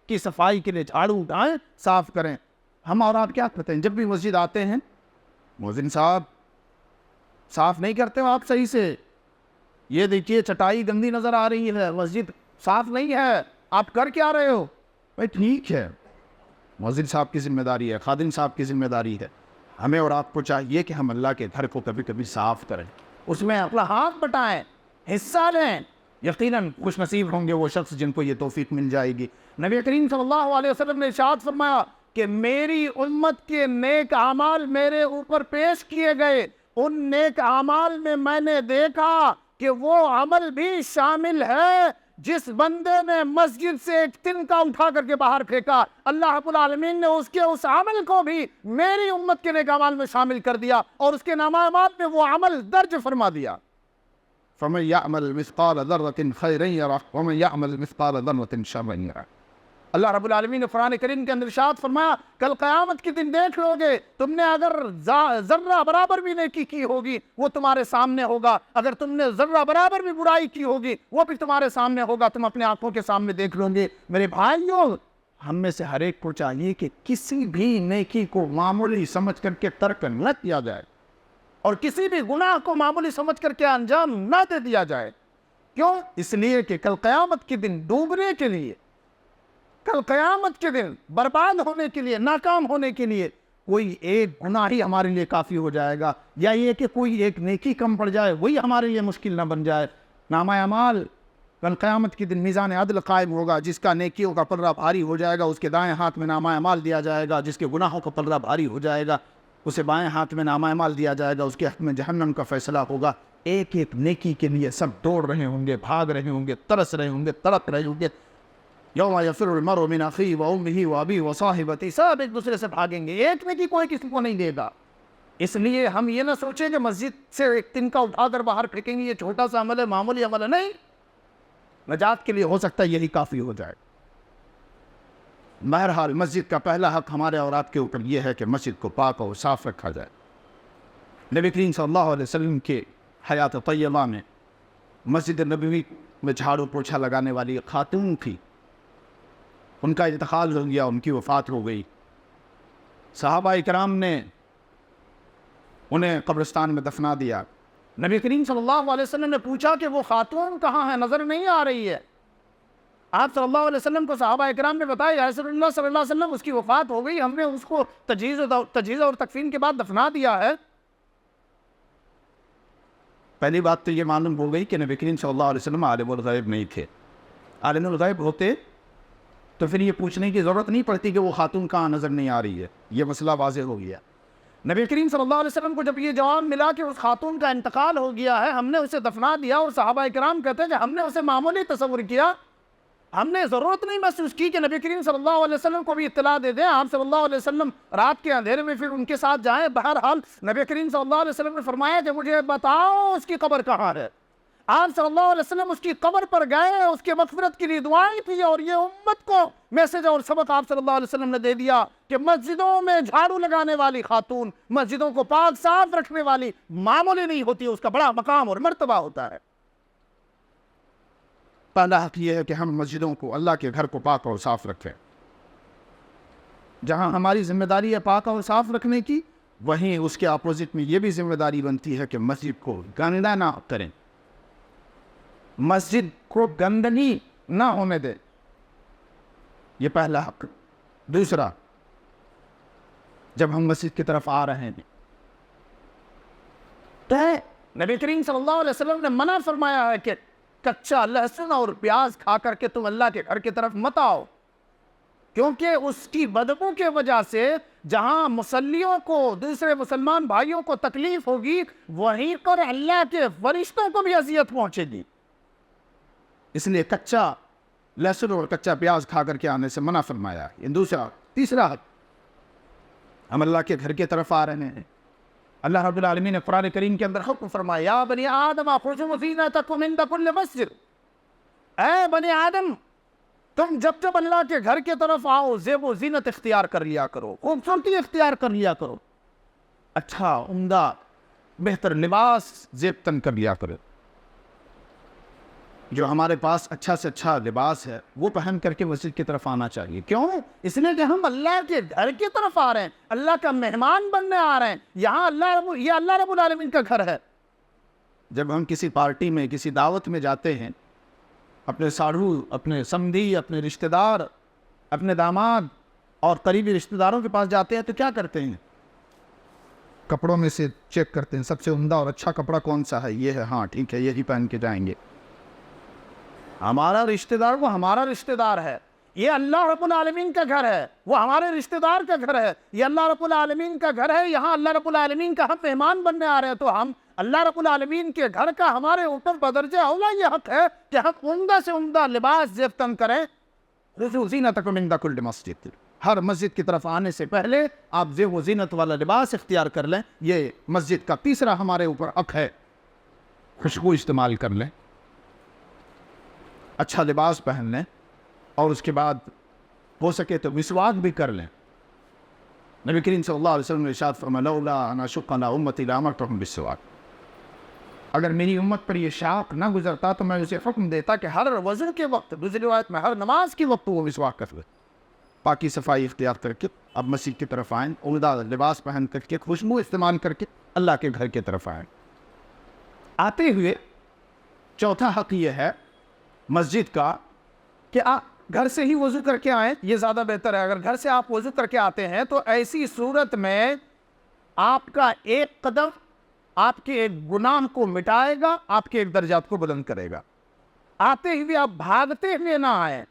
کی صفائی کے لیے جھاڑو اٹھائیں، صاف کریں۔ ہم اور آپ کیا کرتے ہیں؟ جب بھی مسجد آتے ہیں، مؤذن صاحب صاف نہیں کرتے ہو آپ صحیح سے، یہ دیکھیے چٹائی گندی نظر آ رہی ہے، مسجد صاف نہیں ہے، آپ کر کیا رہے ہو؟ بھائی ٹھیک ہے، مؤذن صاحب کی ذمہ داری ہے، خادم صاحب کی ذمہ داری ہے، ہمیں اور آپ کو چاہیے کہ ہم اللہ کے گھر کو کبھی کبھی صاف کریں، اس میں اپنا ہاتھ بٹائیں، حصہ لیں۔ یقیناً خوش نصیب ہوں گے وہ شخص جن کو یہ توفیق مل جائے گی۔ نبی کریم صلی اللہ علیہ وسلم نے ارشاد فرمایا کہ میری امت کے نیک اعمال میرے اوپر پیش کیے گئے، ان نیک اعمال میں میں نے دیکھا کہ وہ عمل بھی شامل ہے جس بندے نے مسجد سے ایک تنکا اٹھا کر کے باہر پھینکا، اللہ رب العالمین نے اس کے اس عمل کو بھی میری امت کے نیک اعمال میں شامل کر دیا اور اس کے نامہ اعمال میں وہ عمل درج فرما دیا۔ فَمَنْ يَعْمَلْ مِثْقَالَ ذَرَّةٍ خَيْرًا يَرَهُ وَمَنْ يَعْمَلْ مِثْقَالَ ذَرَّةٍ شَرًّا يَرَهُ۔ اللہ رب العالمین نے قرآن کریم کے اندر ارشاد فرمایا، کل قیامت کے دن دیکھ لو گے، تم نے اگر ذرہ برابر بھی نیکی کی ہوگی وہ تمہارے سامنے ہوگا، اگر تم نے ذرہ برابر بھی برائی کی ہوگی وہ بھی تمہارے سامنے ہوگا، تم اپنے آنکھوں کے سامنے دیکھ لو گے۔ میرے بھائیوں، ہم میں سے ہر ایک کو چاہیے کہ کسی بھی نیکی کو معمولی سمجھ کر کے ترک نہ کیا جائے اور کسی بھی گناہ کو معمولی سمجھ کر کے انجام نہ دے دیا جائے۔ کیوں؟ اس لیے کہ کل قیامت کے دن ڈوبنے کے لیے، کل قیامت کے دن برباد ہونے کے لیے، ناکام ہونے کے لیے کوئی ایک گناہ ہی ہمارے لیے کافی ہو جائے گا، یا یہ کہ کوئی ایک نیکی کم پڑ جائے وہی ہمارے لیے مشکل نہ بن جائے۔ نامہ اعمال کل قیامت کے دن میزان عدل قائم ہوگا، جس کا نیکیوں کا پلڑا بھاری ہو جائے گا اس کے دائیں ہاتھ میں نامہ اعمال دیا جائے گا، جس کے گناہوں کا پلڑا بھاری ہو جائے گا اسے بائیں ہاتھ میں نامہ اعمال دیا جائے گا، اس کے حق میں جہنم کا فیصلہ ہوگا۔ ایک ایک نیکی کے لیے سب دوڑ رہے ہوں گے، بھاگ رہے ہوں گے، ترس رہے ہوں گے، تڑپ رہے ہوں گے۔ یوم یفر المرء من اخیہ وامہ وابیہ وصاحبتہ، سب ایک دوسرے سے بھاگیں گے، ایک نیکی کوئی کسی کو نہیں دے گا۔ اس لیے ہم یہ نہ سوچیں کہ مسجد سے ایک تنکا اٹھا کر باہر پھینکیں گے، یہ چھوٹا سا عمل ہے، معمولی عمل ہے، نہیں، نجات کے لیے ہو سکتا ہے یہی کافی ہو جائے۔ بہرحال مسجد کا پہلا حق ہمارے اور آپ کے اوپر یہ ہے کہ مسجد کو پاک اور صاف رکھا جائے۔ نبی کریم صلی اللہ علیہ وسلم کے حیات طیبہ میں مسجد نبوی میں جھاڑو پوچھا لگانے والی ایک خاتون تھی، ان کا انتقال ہو گیا، ان کی وفات ہو گئی۔ صحابہ کرام نے انہیں قبرستان میں دفنا دیا۔ نبی کریم صلی اللہ علیہ وسلم نے پوچھا کہ وہ خاتون کہاں ہے، نظر نہیں آ رہی ہے۔ آپ صلی اللہ علیہ وسلم کو صحابہ کرام نے بتایا، یا رسول اللہ صلی اللہ علیہ وسلم اس کی وفات ہو گئی، ہم نے اس کو تجہیز اور تکفین کے بعد دفنا دیا ہے۔ پہلی بات تو یہ معلوم ہو گئی کہ نبی کریم صلی اللہ علیہ وسلم عالم الغیب نہیں تھے۔ عالم الغیب ہوتے تو پھر یہ پوچھنے کی ضرورت نہیں پڑتی کہ وہ خاتون کہاں نظر نہیں آ رہی ہے، یہ مسئلہ واضح ہو گیا۔ نبی کریم صلی اللہ علیہ وسلم کو جب یہ جواب ملا کہ اس خاتون کا انتقال ہو گیا ہے، ہم نے اسے دفنا دیا، اور صحابہ کرام کہتے ہیں کہ ہم نے اسے معمولی تصور کیا، ہم نے ضرورت نہیں محسوس کی کہ نبی کریم صلی اللہ علیہ وسلم کو بھی اطلاع دے دیں۔ آپ صلی اللہ علیہ وسلم رات کے اندھیرے میں پھر ان کے ساتھ جائیں۔ بہرحال نبی کریم صلی اللہ علیہ وسلم نے فرمایا کہ مجھے بتاؤ اس کی قبر کہاں ہے۔ آپ صلی اللہ علیہ وسلم اس کی قبر پر گئے، اس کے مغفرت کے لیے دعائیں تھی، اور یہ امت کو میسج اور سبق آپ صلی اللہ علیہ وسلم نے دے دیا کہ مسجدوں میں جھاڑو لگانے والی خاتون، مسجدوں کو پاک صاف رکھنے والی معمولی نہیں ہوتی، اس کا بڑا مقام اور مرتبہ ہوتا ہے۔ پہلا حق یہ ہے کہ ہم مسجدوں کو، اللہ کے گھر کو پاک اور صاف رکھیں۔ جہاں ہماری ذمہ داری ہے پاک اور صاف رکھنے کی، وہیں اس کے اپوزٹ میں یہ بھی ذمہ داری بنتی ہے کہ مسجد کو گندہ نہ کریں، مسجد کو گندگی نہ ہونے دیں، یہ پہلا حق۔ دوسرا، جب ہم مسجد کی طرف آ رہے ہیں تو نبی کریم صلی اللہ علیہ وسلم نے منع فرمایا ہے کہ کچا لہسن اور پیاز کھا کر کے تم اللہ کے گھر کی طرف مت آؤ، کیونکہ اس کی بدبو کی وجہ سے جہاں مصلیوں کو، دوسرے مسلمان بھائیوں کو تکلیف ہوگی، وہیں پر اللہ کے فرشتوں کو بھی اذیت پہنچے گی۔ اس لیے کچا لہسن اور کچا پیاز کھا کر کے آنے سے منع فرمایا ہے۔ یہ دوسرا۔ تیسرا حق، ہم اللہ کے گھر کی طرف آ رہے ہیں، اللہ رب العالمین نے قرآن کریم کے اندر حکم فرمایا، یا بنی آدم خذوا زینتکم عند کل مسجد، اے بنی آدم تم جب جب اللہ کے گھر کی طرف آؤ زیب و زینت اختیار کر لیا کرو، خوبصورتی اختیار کر لیا کرو، اچھا عمدہ بہتر لباس زیب تن کر لیا کرو۔ جو ہمارے پاس اچھا سے اچھا لباس ہے وہ پہن کر کے مسجد کی طرف آنا چاہیے۔ کیوں؟ اس لیے کہ ہم اللہ کے گھر کی طرف آ رہے ہیں، اللہ کا مہمان بننے آ رہے ہیں، یہاں یہ اللہ رب العالمین کا گھر ہے۔ جب ہم کسی پارٹی میں، کسی دعوت میں جاتے ہیں، اپنے ساڑھو، اپنے سمدھی، اپنے رشتہ دار، اپنے داماد اور قریبی رشتہ داروں کے پاس جاتے ہیں تو کیا کرتے ہیں؟ کپڑوں میں سے چیک کرتے ہیں، سب سے عمدہ اور اچھا کپڑا کون سا ہے، یہ ہے، ہاں ٹھیک ہے، یہی پہن کے جائیں گے۔ ہمارا رشتہ دار وہ ہمارا رشتہ دار ہے، یہ اللہ رب العالمین کا گھر ہے، وہ ہمارے رشتہ دار کا گھر ہے، یہ اللہ رب العالمین کا گھر ہے، یہاں اللہ رب العالمین کا ہم مہمان بننے آ رہے ہیں، تو ہم اللہ رب العالمین کے گھر کا ہمارے اوپر بدرجہ اولا یہ حق ہے کہ ہم عمدہ سے عمدہ لباس زیب تن کریں۔ خذوا زینتکم عند کل مسجد، ہر مسجد کی طرف آنے سے پہلے آپ زیب و زینت والا لباس اختیار کر لیں، یہ مسجد کا تیسرا ہمارے اوپر حق ہے۔ خوشبو استعمال کر لیں، اچھا لباس پہن لیں، اور اس کے بعد ہو سکے تو مسواک بھی کر لیں۔ نبی کریم صلی اللہ علیہ وسلم نے ارشاد فرمایا، لولا ان اشق علی امتی لامرتهم بالسواک، اگر میری امت پر یہ شاق نہ گزرتا تو میں اسے حکم دیتا کہ ہر وضو کے وقت، دوسری روایت میں ہر نماز کے وقت وہ مسواک کر لے۔ پاکی صفائی اختیار کر کے اب مسجد کی طرف آئیں، عمدہ لباس پہن کر کے، خوشبو استعمال کر کے اللہ کے گھر کی طرف آئیں۔ آتے ہوئے چوتھا حق یہ ہے مسجد کا کہ آپ گھر سے ہی وضو کر کے آئیں، یہ زیادہ بہتر ہے۔ اگر گھر سے آپ وضو کر کے آتے ہیں تو ایسی صورت میں آپ کا ایک قدم آپ کے ایک گناہ کو مٹائے گا، آپ کے ایک درجات کو بلند کرے گا۔ آتے ہوئے آپ بھاگتے ہوئے نہ آئیں،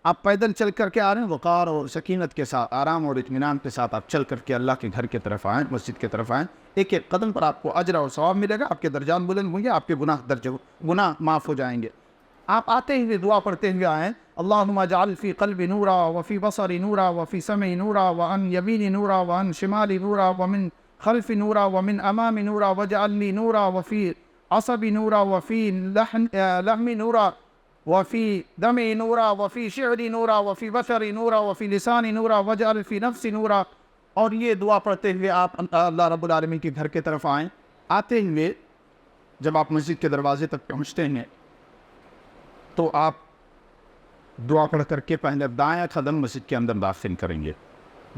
آپ پیدل چل کر کے آ رہے ہیں، وقار اور سکینت کے ساتھ، آرام اور اطمینان کے ساتھ آپ چل کر کے اللہ کے گھر کی طرف آئیں، مسجد کی طرف آئیں۔ ایک ایک قدم پر آپ کو اجر اور ثواب ملے گا، آپ کے درجات بلند ہوں گے، آپ کے گناہ معاف ہو جائیں گے۔ آپ آتے ہوئے دعا پڑھتے ہوئے آئیں، اللہم اجعل فی قلبی نورا وفی بصری نورا وفی سمعی نورا وعن یمینی نورا وعن شمالی نورا ومن خلف نورا ومن امام نورا واجعلنی نورا وفی عصبی نورا وفی لحمی نورا وفی دمی نورا وفی شعری نورا وفی بشری نورا وفی لسانی نورا واجعل فی نفسی نورا۔ اور یہ دعا پڑھتے ہوئے آپ اللہ رب العالمین کے گھر کی طرف آئیں۔ آتے ہوئے جب آپ مسجد کے دروازے تک پہنچتے ہیں تو آپ دعا پڑھ کر کے پہلے دائیں قدم مسجد کے اندر داخل کریں گے۔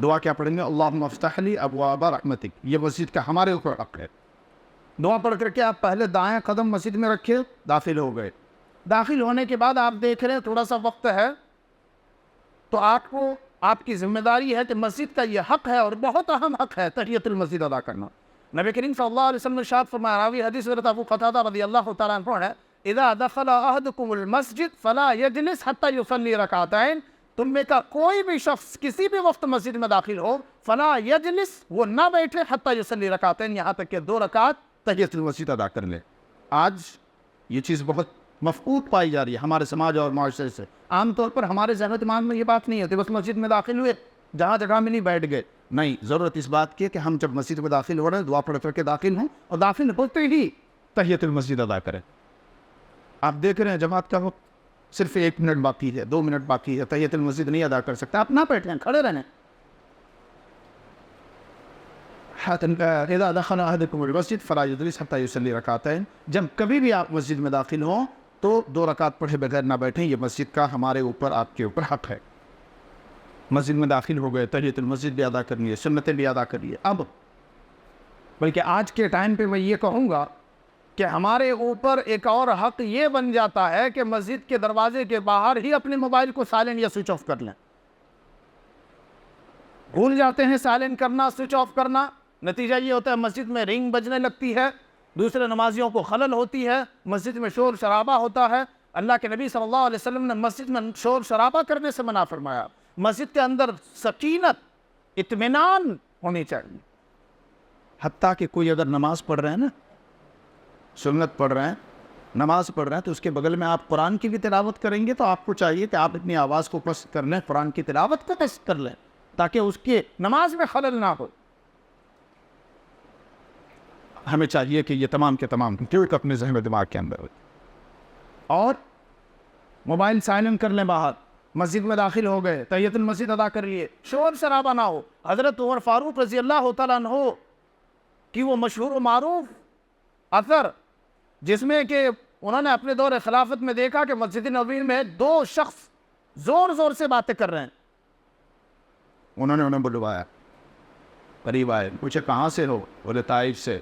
دعا کیا پڑھیں گے؟ اللہم افتح لی ابواب رحمتک، یہ مسجد کا ہمارے اوپر حق ہے۔ دعا پڑھ کر کے آپ پہلے دائیں قدم مسجد میں رکھے، داخل ہو گئے۔ داخل ہونے کے بعد آپ دیکھ رہے ہیں تھوڑا سا وقت ہے، تو آپ کو، آپ کی ذمہ داری ہے کہ مسجد کا یہ حق ہے اور بہت اہم حق ہے تحیۃ المسجد ادا کرنا۔ نبی کریم صلی اللہ علیہ وسلم نے ارشاد فرمایا، راوی حدیث حضرت ابو قتادہ رضی اللہ تعالیٰ عنہ ہے، اذا دخل احدکم المسجد فلا یجلس حتی یصلی رکعتین، تم میں کا کوئی بھی شخص کسی بھی وقت مسجد میں داخل ہو فلا یجلس، وہ نہ بیٹھے حتی یصلی رکعتین، یہاں تک کہ 2 رکعت تحیۃ المسجد ادا کر لے۔ آج یہ چیز بہت مفقود پائی جا رہی ہے ہمارے سماج اور معاشرے سے۔ عام طور پر ہمارے ذہن و دماغ میں یہ بات نہیں ہوتی، بس مسجد میں داخل ہوئے، جہاں جگہ ملی بیٹھ گئے۔ نہیں، ضرورت اس بات کی ہے کہ ہم جب مسجد میں داخل ہو رہے ہیں دعا پڑھ کر کے داخل ہوں، اور داخل ہوتے ہی تحیۃ المسجد ادا کریں۔ آپ دیکھ رہے ہیں جماعت کا وقت صرف 1 منٹ باقی ہے، 2 منٹ باقی ہے، تحیۃ المسجد نہیں ادا کر سکتا، آپ نہ بیٹھیں، کھڑے رہیں۔ اذا دخل احدکم المسجد فلا یجلس حتی یصلی رکعتین، جب کبھی بھی آپ مسجد میں داخل ہوں تو 2 رکعت پڑھے بغیر نہ بیٹھیں، یہ مسجد کا ہمارے اوپر، آپ کے اوپر حق ہے۔ مسجد میں داخل ہو گئے، تحیۃ المسجد بھی ادا کرنی ہے، سنتیں بھی ادا کرنی ہے۔ اب بلکہ آج کے ٹائم پہ میں یہ کہوں گا کہ ہمارے اوپر ایک اور حق یہ بن جاتا ہے کہ مسجد کے دروازے کے باہر ہی اپنے موبائل کو سائلنٹ یا سوئچ آف کر لیں۔ بھول جاتے ہیں سائلنٹ کرنا، سوئچ آف کرنا، نتیجہ یہ ہوتا ہے مسجد میں رنگ بجنے لگتی ہے، دوسرے نمازیوں کو خلل ہوتی ہے، مسجد میں شور شرابہ ہوتا ہے۔ اللہ کے نبی صلی اللہ علیہ وسلم نے مسجد میں شور شرابہ کرنے سے منع فرمایا۔ مسجد کے اندر سکینت، اطمینان ہونی چاہیے۔ حتیٰ کہ کوئی اگر نماز پڑھ رہے ہیں نا، سنت پڑھ رہے ہیں، نماز پڑھ رہے ہیں، تو اس کے بغل میں آپ قرآن کی بھی تلاوت کریں گے تو آپ کو چاہیے کہ آپ اپنی آواز کو پست کر لیں، قرآن کی تلاوت کو پست کر لیں، تاکہ اس کی نماز میں خلل نہ ہو۔ ہمیں چاہیے کہ یہ تمام کے تمام ٹیک اپنے ذہن و دماغ کے اندر ہو، اور موبائل سائلنٹ کر لیں باہر۔ مسجد میں داخل ہو گئے، تحیۃ المسجد ادا کر لیے، شور شرابہ نہ ہو۔ حضرت عمر فاروق رضی اللہ تعالیٰ عنہ کی وہ مشہور و معروف اثر، جس میں کہ انہوں نے اپنے دور خلافت میں دیکھا کہ مسجد نبوی میں 2 شخص زور زور سے باتیں کر رہے ہیں۔ انہوں نے انہیں بلوایا، قریب آئے، پوچھے کہاں سے ہو؟ بولے طائف سے۔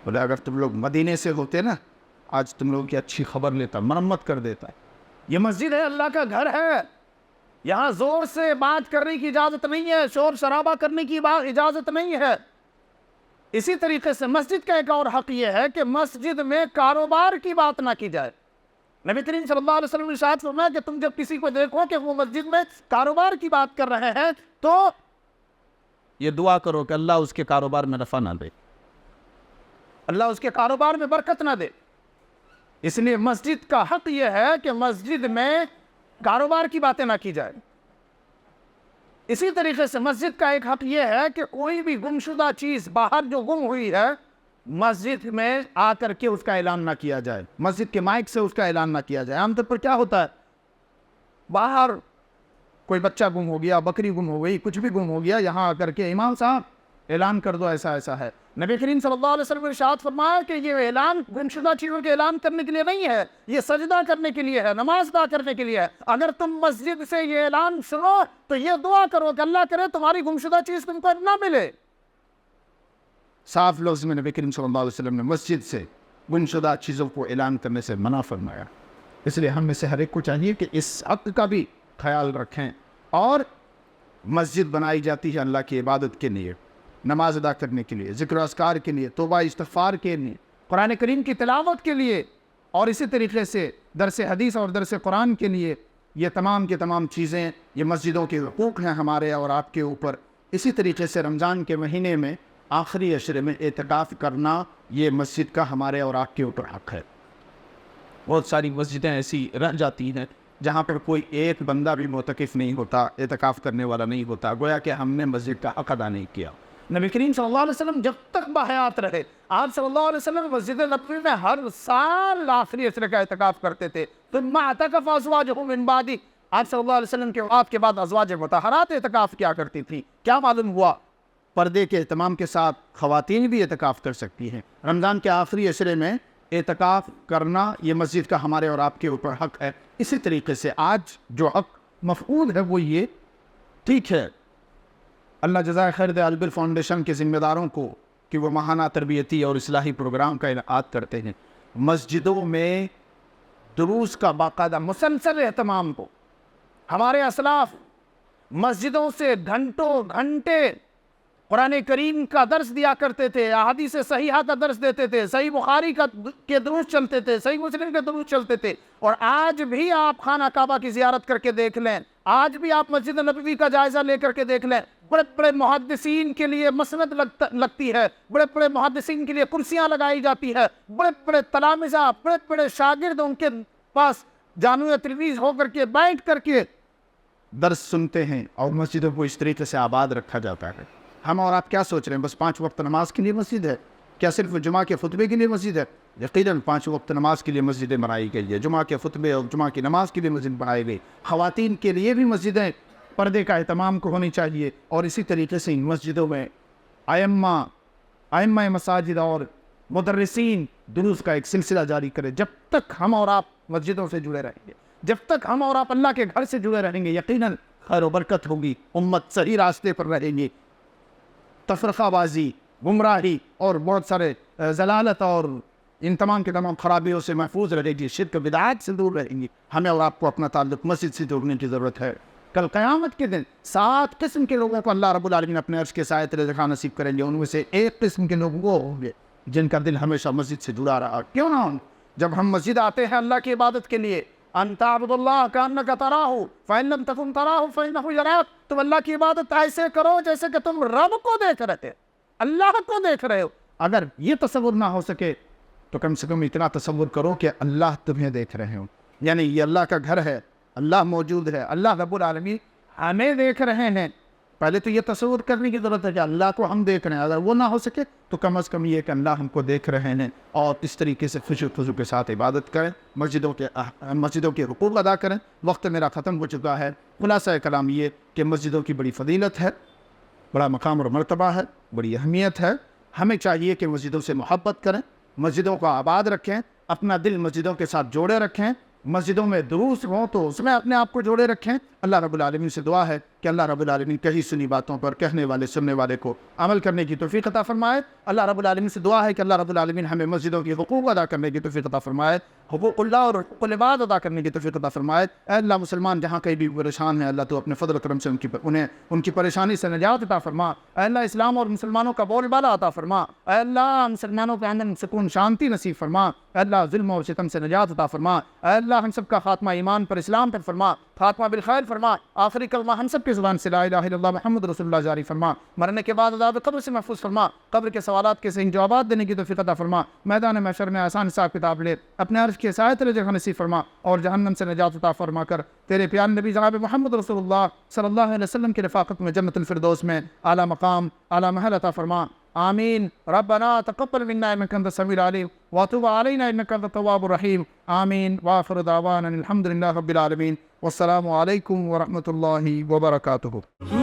بولے اگر تم لوگ مدینے سے ہوتے نا، آج تم لوگوں کی اچھی خبر لیتا، مرمت کر دیتا ہے۔ یہ مسجد ہے، اللہ کا گھر ہے، یہاں زور سے بات کرنے کی اجازت نہیں ہے، شور شرابہ کرنے کی اجازت نہیں ہے۔ اسی طریقے سے مسجد کا ایک اور حق یہ ہے کہ مسجد میں کاروبار کی بات نہ کی جائے۔ نبی کریم صلی اللہ علیہ وسلم نے ارشاد فرمایا کہ تم جب کسی کو دیکھو کہ وہ مسجد میں کاروبار کی بات کر رہے ہیں تو یہ دعا کرو کہ اللہ اس کے کاروبار میں نفع نہ دے، اللہ اس کے کاروبار میں برکت نہ دے۔ اس لیے مسجد کا حق یہ ہے کہ مسجد میں کاروبار کی باتیں نہ کی جائے۔ اسی طریقے سے مسجد کا ایک حق یہ ہے کہ کوئی بھی گمشدہ چیز باہر جو گم ہوئی ہے، مسجد میں آ کر کے اس کا اعلان نہ کیا جائے، مسجد کے مائک سے اس کا اعلان نہ کیا جائے۔ عام طور پر کیا ہوتا ہے، باہر کوئی بچہ گم ہو گیا، بکری گم ہو گئی، کچھ بھی گم ہو گیا، یہاں آ کر کے امام صاحب اعلان کر دو ایسا ایسا ہے۔ نبی کریم صلی اللہ علیہ وسلم نے ارشاد فرمایا کہ یہ اعلان گمشدہ چیزوں کے اعلان کرنے کے لیے نہیں ہے، یہ سجدہ کرنے کے لیے ہے، نماز ادا کرنے کے لیے ہے۔ اگر تم مسجد سے یہ اعلان سنو تو یہ دعا کرو کہ اللہ کرے تمہاری گمشدہ چیز تم کو نہ ملے۔ صاف لفظ میں نبی کریم صلی اللہ علیہ وسلم نے مسجد سے گمشدہ چیزوں کو اعلان کرنے سے منع فرمایا۔ اس لیے ہم میں سے ہر ایک کو چاہیے کہ اس حق کا بھی خیال رکھیں۔ اور مسجد بنائی جاتی ہے اللہ کی عبادت کے لیے، نماز ادا کرنے کے لیے، ذکر و اذکار کے لیے، توبہ استغفار کے لیے، قرآن کریم کی تلاوت کے لیے، اور اسی طریقے سے درس حدیث اور درس قرآن کے لیے۔ یہ تمام کے تمام چیزیں، یہ مسجدوں کے حقوق ہیں ہمارے اور آپ کے اوپر۔ اسی طریقے سے رمضان کے مہینے میں آخری عشرے میں اعتکاف کرنا، یہ مسجد کا ہمارے اور آپ کے اوپر حق ہے۔ بہت ساری مسجدیں ایسی رہ جاتی ہیں جہاں پر کوئی ایک بندہ بھی معتکف نہیں ہوتا، اعتکاف کرنے والا نہیں ہوتا، گویا کہ ہم نے مسجد کا حق ادا نہیں کیا۔ نبی کریم صلی اللہ علیہ وسلم جب تک بحیات رہے، آپ صلی اللہ علیہ وسلم مسجد نبوی میں ہر سال آخری عشرے کا اعتکاف کرتے تھے۔ ثم اعتکف ازواجہ من بعدہ، آپ صلی اللہ علیہ وسلم کے وفات کے بعد ازواج مطہرات اعتکاف کیا کرتی تھی۔ کیا معلوم ہوا؟ پردے کے اہتمام کے ساتھ خواتین بھی اعتکاف کر سکتی ہیں۔ رمضان کے آخری عشرے میں اعتکاف کرنا یہ مسجد کا ہمارے اور آپ کے اوپر حق ہے۔ اسی طریقے سے آج جو حق مفقود ہے وہ یہ، ٹھیک ہے، اللہ جزائے خیر دے البر فاؤنڈیشن کے ذمہ داروں کو کہ وہ ماہانہ تربیتی اور اصلاحی پروگرام کا انعقاد کرتے ہیں، مسجدوں میں دروس کا باقاعدہ مسلسل اہتمام کو۔ ہمارے اسلاف مسجدوں سے گھنٹوں گھنٹے قرآن کریم کا درس دیا کرتے تھے، احادیث صحیحہ کا درس دیتے تھے، صحیح بخاری کے دروس چلتے تھے، صحیح مسلم کے دروس چلتے تھے۔ اور آج بھی آپ خانہ کعبہ کی زیارت کر کے دیکھ لیں، آج بھی آپ مسجد نبوی کا جائزہ لے کر کے دیکھ لیں، بڑے بڑے محدثین کے لیے مسند لگتی ہے، بڑے بڑے محدثین کے لیے کرسیاں لگائی جاتی ہے، بڑے بڑے تلامذہ، بڑے بڑے شاگرد ان کے پاس جامع تلمیذ ہو کر کے بیٹھ کر کے درس سنتے ہیں، اور مسجدوں کو اس طریقے سے آباد رکھا جاتا ہے۔ ہم اور آپ کیا سوچ رہے ہیں؟ بس 5 وقت نماز کے لیے مسجد ہے؟ کیا صرف جمعہ کے خطبے کے لیے مسجد ہے؟ یقیناً 5 وقت نماز کے لیے مسجدیں بنائی گئی ہے، جمعہ کے خطبے اور جمعہ کی نماز کے لیے مسجد بنائی گئی، خواتین کے لیے بھی مسجدیں پردے کا اہتمام کو ہونی چاہیے، اور اسی طریقے سے ان مسجدوں میں ائمہ مساجد اور مدرسین دروس کا ایک سلسلہ جاری کرے۔ جب تک ہم اور آپ مسجدوں سے جڑے رہیں گے، جب تک ہم اور آپ اللہ کے گھر سے جڑے رہیں گے، یقیناً خیر و برکت ہوگی، امت صحیح راستے پر رہیں گی، تفرقہ بازی، گمراہی اور بہت سارے ضلالت اور ان تمام کے تمام خرابیوں سے محفوظ رہے گی، شرک بدعات سے دور رہیں گی۔ ہمیں اور آپ کو اپنا تعلق مسجد سے جوڑنے کی ضرورت ہے۔ کل قیامت کے دن 7 قسم کے لوگوں کو اللہ رب العالمین اپنے عرش کے سائے تلے رکھا نصیب کریں گے، ان میں سے ایک قسم کے لوگ وہ ہوں گے جن کا دل ہمیشہ مسجد سے جڑا رہا۔ کیوں نہ ہوں؟ جب ہم مسجد آتے ہیں اللہ کی عبادت کے لیے، ان تعبد اللہ کانک تراہ فإن لم تکن تراہ فإنہ یراک، تم اللہ کی عبادت ایسے کرو جیسے کہ تم رب کو دیکھ رہے تھے، اللہ کو دیکھ رہے ہو۔ اگر یہ تصور نہ ہو سکے تو کم سے کم اتنا تصور کرو کہ اللہ تمہیں دیکھ رہے ہوں، یعنی یہ اللہ کا گھر ہے، اللہ موجود ہے، اللہ رب العالمین ہمیں دیکھ رہے ہیں۔ پہلے تو یہ تصور کرنے کی ضرورت ہے کہ اللہ کو ہم دیکھ رہے ہیں، اگر وہ نہ ہو سکے تو کم از کم یہ کہ اللہ ہم کو دیکھ رہے ہیں، اور اس طریقے سے خشوع خضوع کے ساتھ عبادت کریں، مسجدوں کے حقوق ادا کریں۔ وقت میرا ختم ہو چکا ہے۔ خلاصہ کلام یہ کہ مسجدوں کی بڑی فضیلت ہے، بڑا مقام اور مرتبہ ہے، بڑی اہمیت ہے۔ ہمیں چاہیے کہ مسجدوں سے محبت کریں، مسجدوں کو آباد رکھیں، اپنا دل مسجدوں کے ساتھ جوڑے رکھیں، مسجدوں میں دروس ہوں تو اس میں اپنے آپ کو جوڑے رکھیں۔ اللہ رب العالمین سے دعا ہے کہ اللہ رب العالمین کہی سنی باتوں پر کہنے والے سننے والے کو عمل کرنے کی توفیق عطا فرمائے۔ اللہ رب العالمین سے دعا ہے کہ اللہ رب العالمین ہمیں مسجدوں کی حقوق ادا کرنے کی توفیق عطا فرمائے، حقوق اللہ اور حقوق العباد ادا کرنے کی توفیق عطا فرمائے۔ اے اللہ مسلمان جہاں کہیں بھی پریشان ہیں، اللہ تو اپنے فضل و کرم سے ان کی پریشانی سے نجات عطا فرما۔ اے اللہ اسلام اور مسلمانوں کا بول بالا عطا فرما۔ اے اللہ مسلمانوں کے اندر سکون شانتی نصیب فرما۔ اے اللہ ظلم و ستم سے نجات عطا فرما۔ اے اللہ ہم سب کا خاتمہ ایمان پر، اسلام پر فرما، خاتمہ بالخیر فرما، آخری کلمہ ہم سب کی زبان سے لا الہ الا اللہ محمد رسول اللہ جاری فرما، مرنے کے بعد عذاب قبر سے محفوظ فرما، قبر کے سوالات کے صحیح جوابات دینے کی توفیق عطا فرما، میدان محشر میں آسان حساب کتاب لے اپنے عرش کے سائے تلے جگہ نصیب فرما، اور جہنم سے نجات عطا فرما کر تیرے پیارے نبی جناب محمد رسول اللہ صلی اللہ علیہ وسلم کی رفاقت میں جنت الفردوس میں اعلیٰ مقام اعلیٰ محل عطا فرما۔ آمین۔ ربنا تقبل منا انك انت السميع العليم وتب علينا انك انت التواب الرحيم۔ آمین۔ واخر دعوانا الحمد لله رب العالمين، والسلام علیکم ورحمۃ اللہ وبرکاتہ۔